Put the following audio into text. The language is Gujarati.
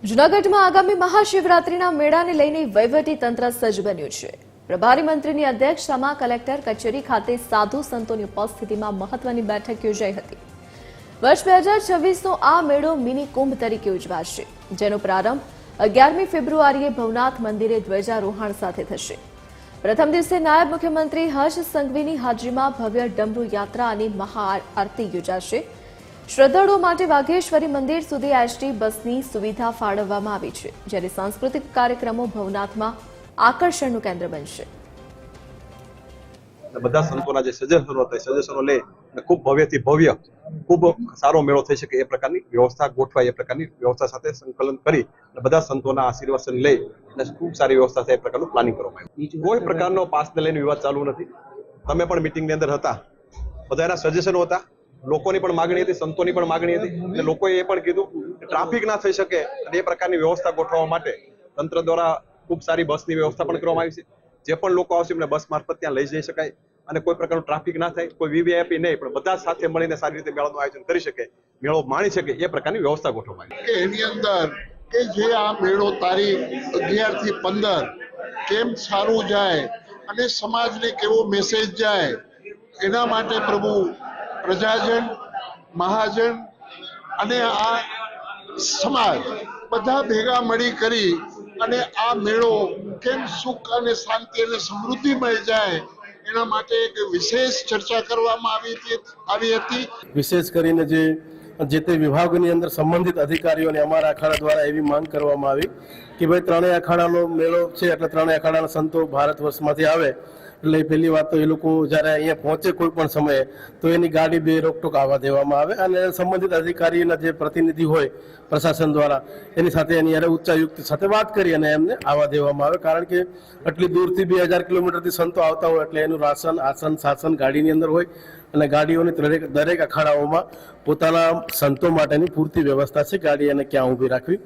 જૂનાગઢમાં આગામી મહાશિવરાત્રીના મેળાને લઈને વહીવટી તંત્ર સજ્જ બન્યું છે। પ્રભારી મંત્રીની અધ્યક્ષતામાં કલેક્ટર કચેરી ખાતે સાધુ સંતોની ઉપસ્થિતિમાં મહત્વની બેઠક યોજાઈ હતી। વર્ષ 2026નો આ મેળો મિની કુંભ તરીકે ઉજવાશે, જેનો પ્રારંભ 11મી ફેબ્રુઆરીએ ભવનાથ મંદિરે ધ્વજારોહણ સાથે થશે। પ્રથમ દિવસે નાયબ મુખ્યમંત્રી હર્ષ સંઘવીની હાજરીમાં ભવ્ય ડમરૂ યાત્રા અને મહાઆરતી યોજાશે। શ્રદ્ધાળુઓ માટે વાઘેશ્વરી મંદિર સુધી એસટી બસની સુવિધા ફાળવવામાં આવી છે, જ્યારે સાંસ્કૃતિક કાર્યક્રમો ભવનાથમાં આકર્ષણનું કેન્દ્ર બનશે। બધા સંતોના જે સજેશનો હતા, સજેશનો લે ખૂબ ભવ્યથી ભવ્ય ખૂબ સારો મેળો થઈ શકે એ પ્રકારની વ્યવસ્થા ગોઠવાય, એ પ્રકારની વ્યવસ્થા સાથે સંકલન કરી બધા સંતોના આશીર્વાદ લઈ અને ખૂબ સારી વ્યવસ્થા થાય એ પ્રકારનું પ્લાનિંગ કરવામાં આવ્યું। કોઈ પ્રકારનો પાસને લઈને વિવાદ ચાલુ નથી। તમે પણ મિટિંગની અંદર હતા, બધાના સજેશનો હતા, લોકોની પણ માગણી હતી, સંતોની પણ માગણી હતી અને લોકોએ એ પણ કીધું કે ટ્રાફિક ના થઈ શકે અને એ પ્રકારની વ્યવસ્થા ગોઠવવા માટે તંત્ર દ્વારા ખૂબ સારી બસની વ્યવસ્થા પણ કરવામાં આવી છે। જે પણ લોકો આવશે એમને બસ મારફત ત્યાં લઈ જઈ શકાય અને કોઈ પ્રકારનું ટ્રાફિક ના થાય, કોઈ વીવીઆઈપી નહીં, પણ બધા સાથે મળીને સારી રીતે મેળાનું આયોજન કરી શકે, મેળો માણી શકે એ પ્રકારની વ્યવસ્થા ગોઠવવામાં આવી છે। એની અંદર કે જે આ મેળો તારીખ 11 થી 15 કેમ સારું જાય અને સમાજને કેવો મેસેજ જાય, એના માટે પ્રભુ પ્રજાજન, મહાજન અને આ સમાજ બધા ભેગા મળી કરી અને આ મેળો કેમ સુખ અને શાંતિ અને સમૃદ્ધિમય જાય એના માટે એક વિશેષ ચર્ચા કરવામાં આવી હતી। વિશેષ કરીને જે તે વિભાગની અંદર સંબંધિત અધિકારીઓને અમારા અખાડા દ્વારા એવી માંગ કરવામાં આવી કે ભાઈ ત્રણેય અખાડાનો મેળો છે એટલે ત્રણેય અખાડાના સંતો ભારત વર્ષમાંથી આવે એટલે પહેલી વાત તો એ લોકો જ્યારે અહીંયા પહોંચે કોઈ પણ સમયે તો એની ગાડી બે રોકટોક આવવા દેવામાં આવે અને સંબંધિત અધિકારીના જે પ્રતિનિધિ હોય પ્રશાસન દ્વારા એની સાથે એની ઉચ્ચાયુક્ત સાથે વાત કરી અને એમને આવવા દેવામાં આવે, કારણ કે આટલી દૂરથી 2000 કિલોમીટરથી સંતો આવતા હોય એટલે એનું રાશન, આસન, શાસન ગાડીની અંદર હોય અને ગાડીઓની દરેક અખાડાઓમાં પોતાના સંતો માટેની પૂરતી વ્યવસ્થા છે, ગાડી એને ક્યાં ઊભી રાખવી।